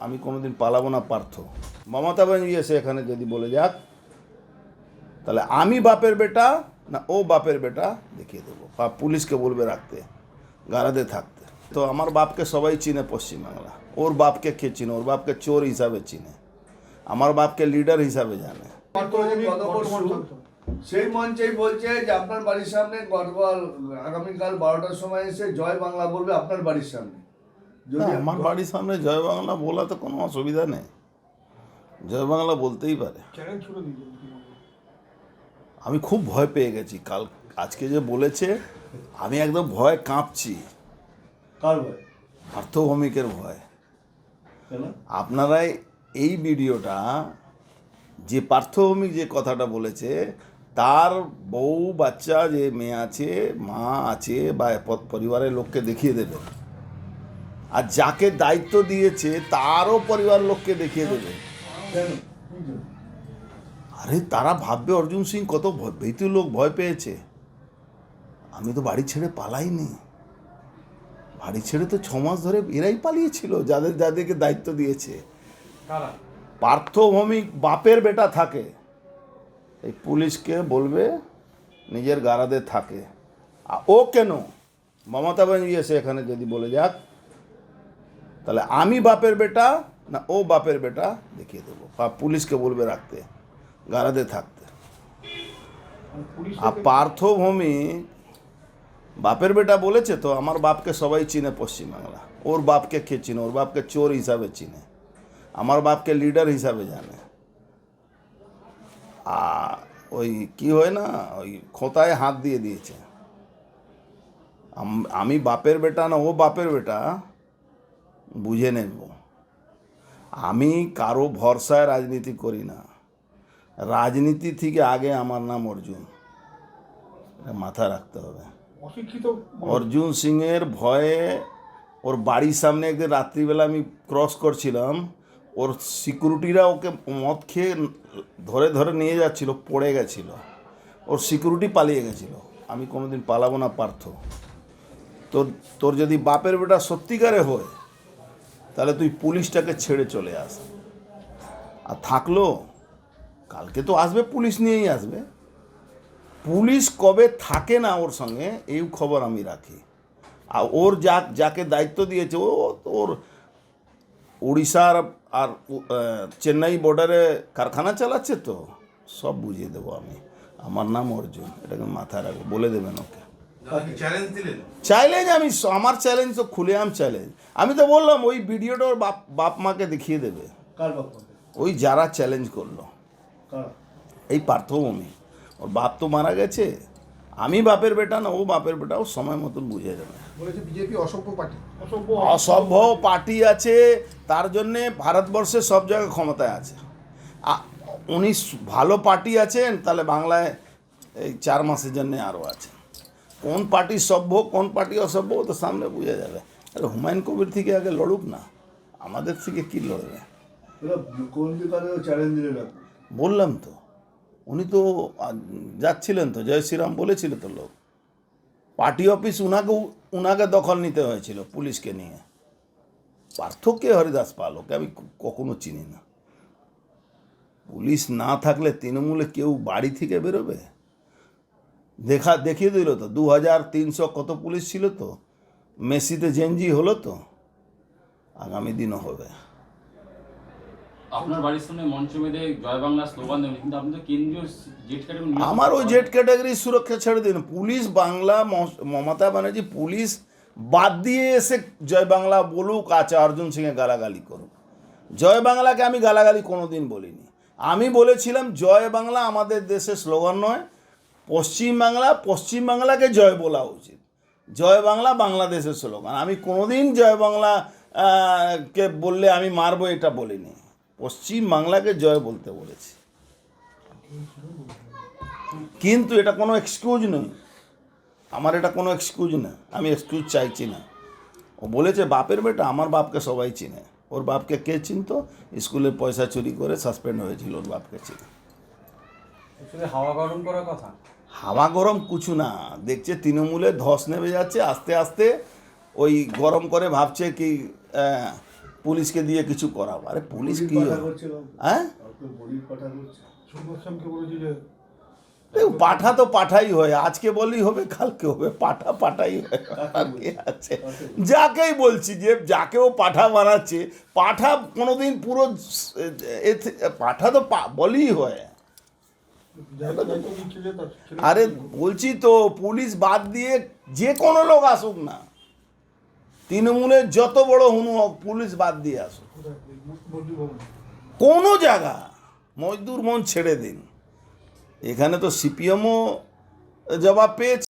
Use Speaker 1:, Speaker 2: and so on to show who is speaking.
Speaker 1: আমি কোনোদিন পালাবো না পার্থ। মমতা ব্যানার্জি এসে এখানে যদি বলে যাক তাহলে আমি বাপের বেটা না ও বাপের বেটা দেখিয়ে দেবো, বা পুলিশকে বলবে রাখতে, গারাদে থাকতে। তো আমার বাপকে সবাই চিনে পশ্চিমবাংলা, ওর বাপকে কে চিনে? ওর বাপকে চোর হিসাবে চিনে, আমার বাপকে লিডার হিসাবে জানে।
Speaker 2: সেই মঞ্চেই বলছে যে আপনার বাড়ির সামনে গতকাল আগামীকাল 12টার সময় এসে জয় বাংলা বলবে আপনার বাড়ির সামনে।
Speaker 1: আমার বাড়ির সামনে জয় বাংলা বলা তো কোনো অসুবিধা নেই, জয় বাংলা বলতেই পারে। আমি খুব ভয় পেয়ে গেছি কাল, আজকে যে বলেছে আমি একদম ভয় কাঁপছি।
Speaker 2: কার ভয়?
Speaker 1: পার্থভৌমিকের ভয়। আপনারাই এই ভিডিওটা, যে পার্থভৌমিক যে কথাটা বলেছে তার বউ বাচ্চা যে মেয়ে আছে, মা আছে বা পরিবারের লোককে দেখিয়ে দেবে, আর যাকে দায়িত্ব দিয়েছে তারও পরিবার লোককে দেখিয়ে দেবে। আরে তারা ভাববে অর্জুন সিং কত ভীতু লোক, ভয় পেয়েছে। আমি তো বাড়ি ছেড়ে পালাইনি, বাড়ি ছেড়ে তো 6 মাস ধরে এরাই পালিয়েছিল যাদেরকে দায়িত্ব দিয়েছে। পার্থভৌমিক বাপের বেটা থাকে, এই পুলিশকে বলবে নিজের গারাদে থাকে। ও কেন? মমতা ব্যানার্জি এসে এখানে যদি বলে যাক তাহলে আমি বাপের বেটা না ও বাপের বেটা দেখিয়ে দেবো, বা পুলিশকে বলবে রাখতে, গারাদে থাকতে। আর পার্থভৌমিক বাপের বেটা বলেছে তো আমার বাপকে সবাই চিনে পশ্চিমবাংলা, ওর বাপকে কে চিনে? ওর বাপকে চোর হিসাবে চিনে, আমার বাপকে লিডার হিসাবে জানে। আর ওই কি হয় না, ওই খোঁতায় হাত দিয়ে দিয়েছে। আমি বাপের বেটা না ও বাপের বেটা বুঝে নেব। আমি কারো ভরসায় রাজনীতি করি না, রাজনীতি থেকে আগে আমার নাম অর্জুন, এটা মাথায় রাখতে হবে। অর্জুন সিংয়ের ভয়ে ওর বাড়ির সামনে একদিন রাত্রিবেলা আমি ক্রস করছিলাম, ওর সিকিউরিটিরা ওকে মদ খেয়ে ধরে ধরে নিয়ে যাচ্ছিল, পড়ে গেছিল, ওর সিকিউরিটি পালিয়ে গেছিল। আমি কোনোদিন পালাবো না পার্থ। তোর যদি বাপের বেটা সত্যিকারে হয় তাহলে তুই পুলিশটাকে ছেড়ে চলে আস। আর থাকলো কালকে তো আসবে, পুলিশ নিয়েই আসবে। পুলিশ কবে থাকে না ওর সঙ্গে এই খবর আমি রাখি। আর ওর যাকে দায়িত্ব দিয়েছে ওর উড়িষ্যার আর চেন্নাই বর্ডারে কারখানা চালাচ্ছে, তো সব বুঝিয়ে দেবো আমি। আমার নাম অর্জুন, এটাকে মাথায় রাখবো, বলে দেবেন ওকে। চ্যালেঞ্জ আমি, আমার চ্যালেঞ্জ তো খুলেআম চ্যালেঞ্জ। আমি তো বললাম ওই ভিডিওটা ওর বাপ মাকে দেখিয়ে দেবে। ওই যারা চ্যালেঞ্জ করলো, এই পার্থভৌমিক, ওর বাপ তো মারা গেছে, আমি বাপের বেটা না ও বাপের বেটা, ও সময় মতন বুঝে যাবে।
Speaker 2: বিজেপি অসভ্য পার্টি,
Speaker 1: অসভ্য পার্টি আছে, তার জন্যে ভারতবর্ষে সব জায়গায় ক্ষমতায় আছে। উনি ভালো পার্টি আছেন, তাহলে বাংলায় এই 4 মাসের জন্যে আরও আছে। কোন পার্টি সভ্য কোন পার্টি অসভ্য তো সামনে বুঝে যাবে। আরে হুমায়ুন কবির থেকে আগে লড়ুক না, আমাদের থেকে কি লড়বে? বললাম তো, উনি তো যাচ্ছিলেন তো, জয় শ্রীরাম বলেছিল তো লোক। পার্টি অফিস উনাকে দখল নিতে হয়েছিল পুলিশকে নিয়ে। পার্থক্য হরিদাস পাল, ওকে আমি কখনো চিনি না। পুলিশ না থাকলে তৃণমূলে কেউ বাড়ি থেকে বেরোবে? দেখিয়ে দিল তো 2300 কত পুলিশ ছিল, তো মেসিতে জেনজি হলো, তো আগামী দিনও হবে।
Speaker 3: আপনার বাড়ির সামনে মঞ্চ বেঁধে জয় বাংলা স্লোগান দেবেন, কিন্তু আপনি তো কেন্দ্রীয় জেড ক্যাটাগরি।
Speaker 1: আমার ওই জেড ক্যাটাগরির সুরক্ষা ছেড়ে দিন। পুলিশ বাংলা, মমতা ব্যানার্জি পুলিশ বাদ দিয়ে এসে জয় বাংলা বলুক, আচ্ছা অর্জুন সিংয়ে গালাগালি করুক। জয় বাংলাকে আমি গালাগালি কোনো দিন বলিনি। আমি বলেছিলাম জয় বাংলা আমাদের দেশের স্লোগান নয়, পশ্চিমবাংলাকে জয় বলা উচিত। জয় বাংলা বাংলাদেশের স্লোগান। আমি কোনোদিন জয় বাংলা কে বললে আমি মারবো এটা বলিনি, পশ্চিমবাংলাকে জয় বলতে বলেছি। কিন্তু এটা কোনো এক্সকিউজ নয়, আমার এটা কোনো এক্সকিউজ না, আমি এক্সকিউজ চাইছি না। ও বলেছে বাপের বেটা, আমার বাপকে সবাই চিনে, ওর বাপকে কে চিনতো? স্কুলের পয়সা চুরি করে সাসপেন্ড হয়েছিল, ওর বাপকে চিনে।
Speaker 3: হাওয়া গরম করার কথা,
Speaker 1: হাওয়া গরম কিছু না, দেখছে তৃণমূলে ধস নেমে যাচ্ছে আস্তে আস্তে, ওই গরম করে ভাবছে কি পুলিশকে দিয়ে কিছু করাবো। আরে পুলিশ কি
Speaker 2: পাঠা করছে বাবু।
Speaker 1: হ্যাঁ,
Speaker 2: কাউকে বলির পাঠা করছে।
Speaker 4: সুভাষকে বলেছি যে
Speaker 1: দেখো, পাঠা তো পাঠাই হয়, আজকে বললেই হবে কালকে হবে, পাঠা পাঠাই হয়। আর কি আছে, যাকেই বলছি যে যাকেও পাঠা বানাচ্ছে, পাঠা কোনোদিন পুরো পাঠা তো বলেই হয়।
Speaker 4: যাকে দায়িত্ব দিচ্ছে যে তার ছেলে
Speaker 1: আরে বলছি তো, পুলিশ বাদ দিয়ে যে কোনো লোক আসুক না, তৃণমূলের যত বড় হুনু হোক, পুলিশ বাদ দিয়ে আসুক,
Speaker 4: মজদুর ভবন
Speaker 1: কোনো জায়গা মজদুর মন ছেড়ে দিন। এখানে তো সিপিএমও জবাব পেয়েছে।